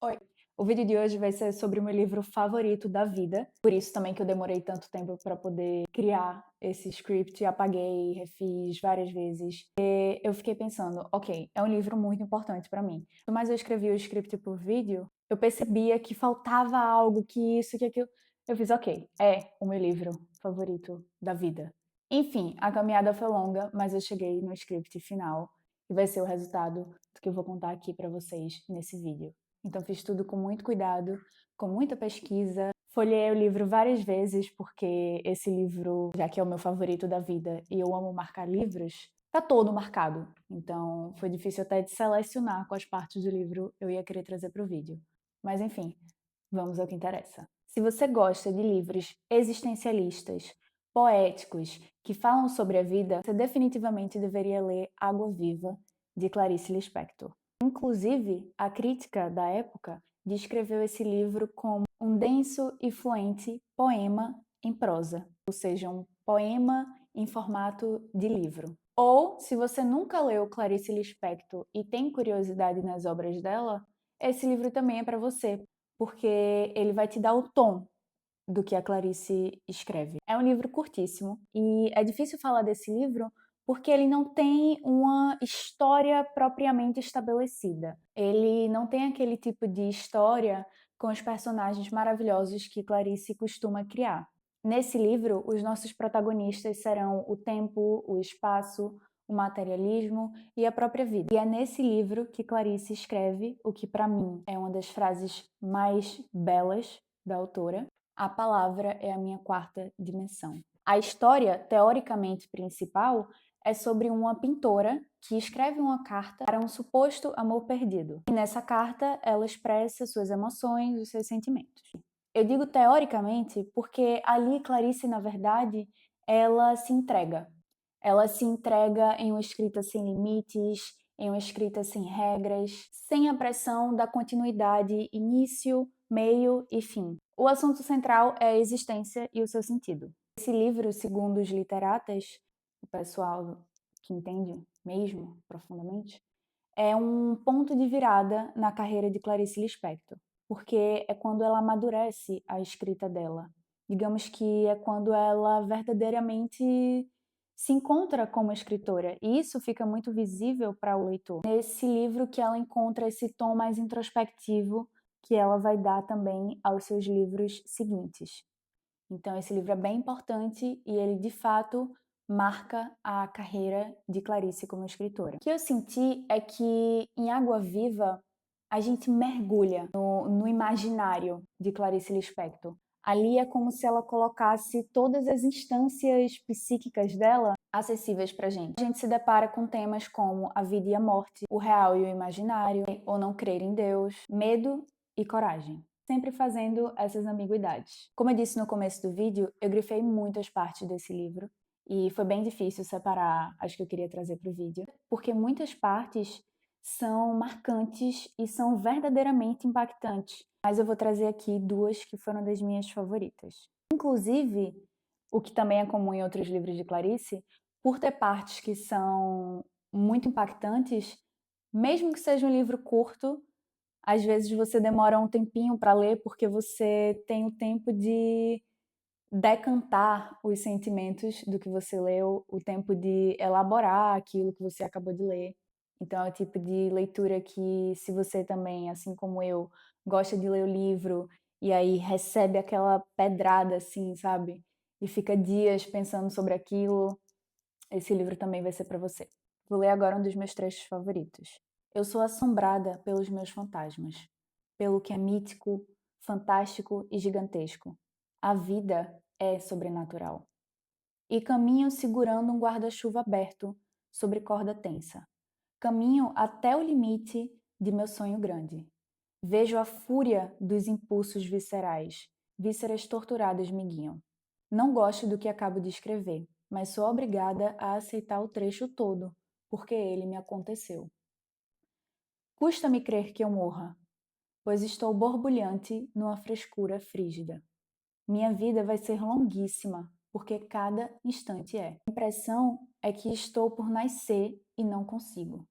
Oi. O vídeo de hoje vai ser sobre o meu livro favorito da vida. Por isso também que eu demorei tanto tempo para poder criar esse script, apaguei, refiz várias vezes. E eu fiquei pensando, ok, é um livro muito importante para mim. Quanto mais eu escrevi o script por vídeo, eu percebia que faltava algo, que isso, que aquilo. Eu fiz, ok, é o meu livro favorito da vida. Enfim, a caminhada foi longa, mas eu cheguei no script final, que vai ser o resultado do que eu vou contar aqui para vocês nesse vídeo. Então fiz tudo com muito cuidado, com muita pesquisa. Folhei o livro várias vezes, porque esse livro, já que é o meu favorito da vida e eu amo marcar livros, tá todo marcado. Então foi difícil até de selecionar quais partes do livro eu ia querer trazer para o vídeo. Mas enfim, vamos ao que interessa. Se você gosta de livros existencialistas, poéticos, que falam sobre a vida, você definitivamente deveria ler Água Viva, de Clarice Lispector. Inclusive, a crítica da época descreveu esse livro como um denso e fluente poema em prosa, ou seja, um poema em formato de livro. Ou, se você nunca leu Clarice Lispector e tem curiosidade nas obras dela, esse livro também é para você, porque ele vai te dar o tom do que a Clarice escreve. É um livro curtíssimo e é difícil falar desse livro porque ele não tem uma história propriamente estabelecida. Ele não tem aquele tipo de história com os personagens maravilhosos que Clarice costuma criar. Nesse livro, os nossos protagonistas serão o tempo, o espaço, o materialismo e a própria vida. E é nesse livro que Clarice escreve o que, para mim, é uma das frases mais belas da autora: a palavra é a minha quarta dimensão. A história, teoricamente principal, é sobre uma pintora que escreve uma carta para um suposto amor perdido. E nessa carta, ela expressa suas emoções, os seus sentimentos. Eu digo teoricamente porque ali Clarice, na verdade, ela se entrega. Ela se entrega em uma escrita sem limites, em uma escrita sem regras, sem a pressão da continuidade, início, meio e fim. O assunto central é a existência e o seu sentido. Esse livro, segundo os literatas, o pessoal que entende mesmo profundamente, é um ponto de virada na carreira de Clarice Lispector, porque é quando ela amadurece a escrita dela. Digamos que é quando ela verdadeiramente se encontra como escritora, e isso fica muito visível para o leitor. Nesse livro que ela encontra esse tom mais introspectivo que ela vai dar também aos seus livros seguintes. Então esse livro é bem importante e ele, de fato, marca a carreira de Clarice como escritora. O que eu senti é que em Água Viva a gente mergulha no imaginário de Clarice Lispector. Ali é como se ela colocasse todas as instâncias psíquicas dela acessíveis para a gente. A gente se depara com temas como a vida e a morte, o real e o imaginário, ou não crer em Deus, medo e coragem, sempre fazendo essas ambiguidades. Como eu disse no começo do vídeo, eu grifei muitas partes desse livro e foi bem difícil separar as que eu queria trazer para o vídeo, porque muitas partes são marcantes e são verdadeiramente impactantes. Mas eu vou trazer aqui duas que foram das minhas favoritas. Inclusive, o que também é comum em outros livros de Clarice, por ter partes que são muito impactantes, mesmo que seja um livro curto, às vezes você demora um tempinho para ler porque você tem o tempo de decantar os sentimentos do que você leu, o tempo de elaborar aquilo que você acabou de ler. Então é o tipo de leitura que, se você também, assim como eu, gosta de ler o livro e aí recebe aquela pedrada assim, sabe? E fica dias pensando sobre aquilo, esse livro também vai ser para você. Vou ler agora um dos meus trechos favoritos. Eu sou assombrada pelos meus fantasmas, pelo que é mítico, fantástico e gigantesco. A vida é sobrenatural. E caminho segurando um guarda-chuva aberto sobre corda tensa. Caminho até o limite de meu sonho grande. Vejo a fúria dos impulsos viscerais. Vísceras torturadas me guiam. Não gosto do que acabo de escrever, mas sou obrigada a aceitar o trecho todo, porque ele me aconteceu. Custa-me crer que eu morra, pois estou borbulhante numa frescura frígida. Minha vida vai ser longuíssima, porque cada instante é. A impressão é que estou por nascer e não consigo.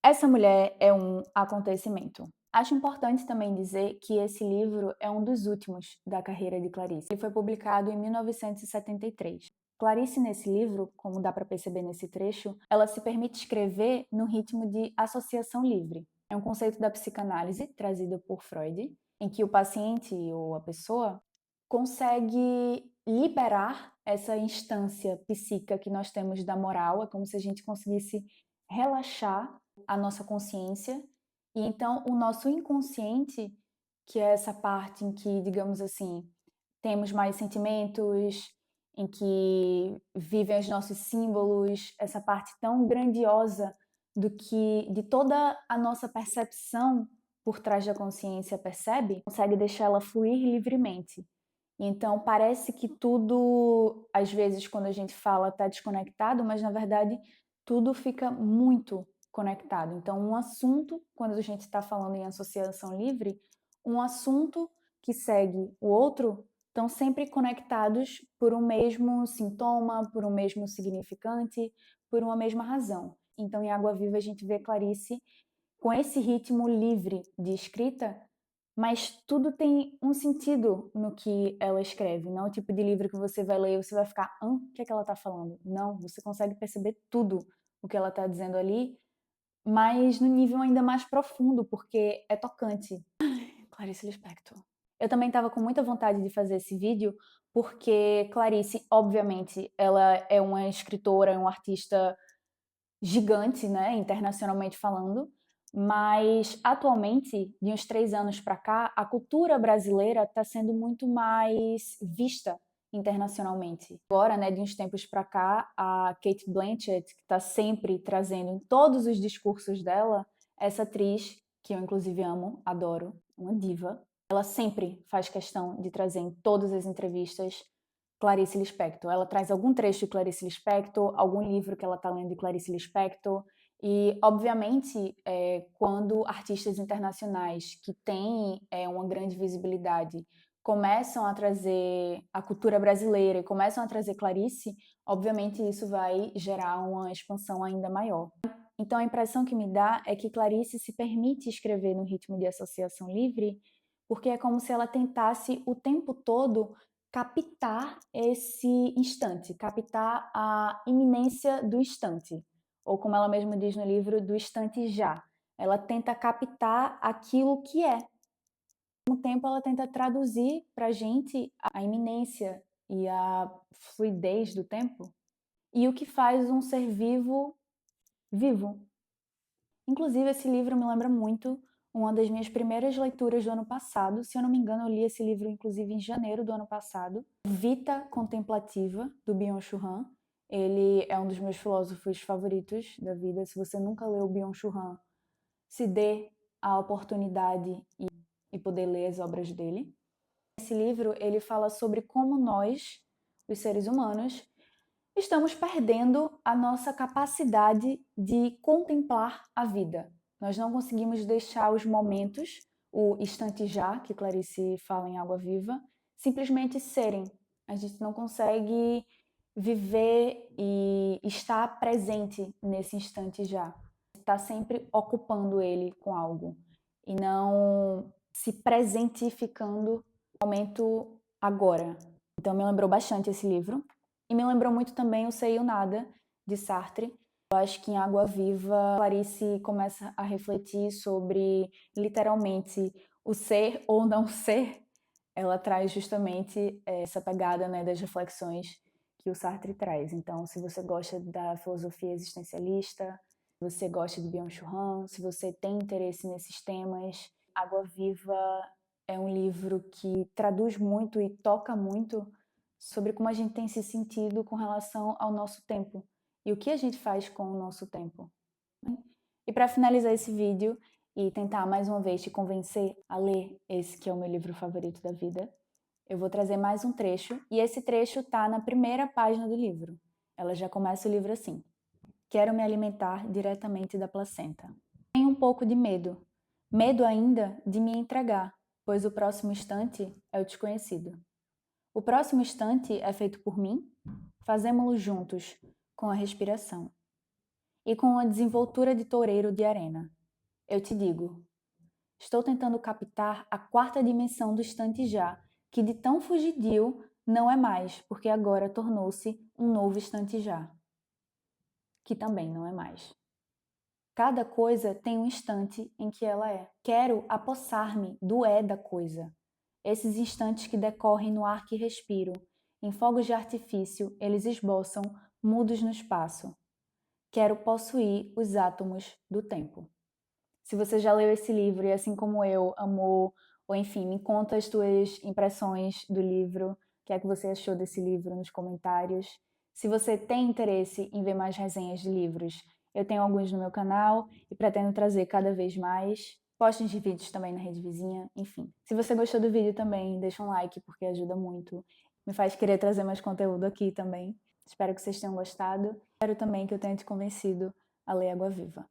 Essa mulher é um acontecimento. Acho importante também dizer que esse livro é um dos últimos da carreira de Clarice. Ele foi publicado em 1973. Clarice, nesse livro, como dá para perceber nesse trecho, ela se permite escrever no ritmo de associação livre. É um conceito da psicanálise trazido por Freud, em que o paciente ou a pessoa consegue liberar essa instância psíquica que nós temos da moral, é como se a gente conseguisse relaxar a nossa consciência e então o nosso inconsciente, que é essa parte em que, digamos assim, temos mais sentimentos, em que vivem os nossos símbolos, essa parte tão grandiosa do que de toda a nossa percepção por trás da consciência percebe, consegue deixá-la fluir livremente. Então parece que tudo, às vezes, quando a gente fala, está desconectado, mas na verdade tudo fica muito conectado. Então, um assunto, quando a gente está falando em associação livre, um assunto que segue o outro estão sempre conectados por um mesmo sintoma, por um mesmo significante, por uma mesma razão. Então, em Água Viva, a gente vê Clarice com esse ritmo livre de escrita, mas tudo tem um sentido no que ela escreve. Não é o tipo de livro que você vai ler e você vai ficar, o que é que ela está falando? Não, você consegue perceber tudo o que ela está dizendo ali, mas no nível ainda mais profundo, porque é tocante. Clarice Lispector. Eu também estava com muita vontade de fazer esse vídeo, porque Clarice, obviamente, ela é uma escritora, é uma artista gigante, né, internacionalmente falando, mas atualmente, de uns 3 anos para cá, a cultura brasileira está sendo muito mais vista internacionalmente. Agora, né, de uns tempos para cá, a Cate Blanchett, que está sempre trazendo em todos os discursos dela, essa atriz, que eu inclusive amo, adoro, uma diva, ela sempre faz questão de trazer em todas as entrevistas Clarice Lispector. Ela traz algum trecho de Clarice Lispector, algum livro que ela está lendo de Clarice Lispector. E, obviamente, quando artistas internacionais que têm uma grande visibilidade começam a trazer a cultura brasileira e começam a trazer Clarice, obviamente isso vai gerar uma expansão ainda maior. Então, a impressão que me dá é que Clarice se permite escrever no ritmo de associação livre, porque é como se ela tentasse o tempo todo captar esse instante, captar a iminência do instante, ou como ela mesma diz no livro, do instante já. Ela tenta captar aquilo que é. Ao mesmo tempo, ela tenta traduzir para a gente a iminência e a fluidez do tempo e o que faz um ser vivo vivo. Inclusive, esse livro me lembra muito uma das minhas primeiras leituras do ano passado. Se eu não me engano, eu li esse livro, inclusive, em janeiro do ano passado. Vita Contemplativa, do Byung-Chul Han. Ele é um dos meus filósofos favoritos da vida. Se você nunca leu Byung-Chul Han, se dê a oportunidade e poder ler as obras dele. Esse livro, ele fala sobre como nós, os seres humanos, estamos perdendo a nossa capacidade de contemplar a vida. Nós não conseguimos deixar os momentos, o instante já, que Clarice fala em Água Viva, simplesmente serem. A gente não consegue viver e estar presente nesse instante já. Está sempre ocupando ele com algo e não se presentificando no momento agora. Então me lembrou bastante esse livro. E me lembrou muito também o Sei e o Nada, de Sartre. Eu acho que em Água Viva, Clarice começa a refletir sobre, literalmente, o ser ou não ser. Ela traz justamente essa pegada, né, das reflexões que o Sartre traz. Então, se você gosta da filosofia existencialista, se você gosta de Byung-Chul Han, se você tem interesse nesses temas, Água Viva é um livro que traduz muito e toca muito sobre como a gente tem se sentido com relação ao nosso tempo e o que a gente faz com o nosso tempo. E para finalizar esse vídeo e tentar mais uma vez te convencer a ler esse que é o meu livro favorito da vida, eu vou trazer mais um trecho e esse trecho está na primeira página do livro. Ela já começa o livro assim: Quero me alimentar diretamente da placenta. Tenho um pouco de medo. Medo ainda de me entregar, pois o próximo instante é o desconhecido. O próximo instante é feito por mim, fazemo-lo juntos, com a respiração. E com a desenvoltura de toureiro de arena. Eu te digo, Estou tentando captar a quarta dimensão do instante já, que de tão fugidio não é mais, porque agora tornou-se um novo instante já, que também não é mais. Cada coisa tem um instante em que ela é. Quero apossar-me do é da coisa. Esses instantes que decorrem no ar que respiro. Em fogos de artifício, eles esboçam, mudos no espaço. Quero possuir os átomos do tempo. Se você já leu esse livro e, assim como eu, amou, ou enfim, me conta as tuas impressões do livro, o que é que você achou desse livro nos comentários. Se você tem interesse em ver mais resenhas de livros, eu tenho alguns no meu canal e pretendo trazer cada vez mais. Postos de vídeos também na Rede Vizinha, enfim. Se você gostou do vídeo também, deixa um like porque ajuda muito. Me faz querer trazer mais conteúdo aqui também. Espero que vocês tenham gostado. Espero também que eu tenha te convencido a ler Água Viva.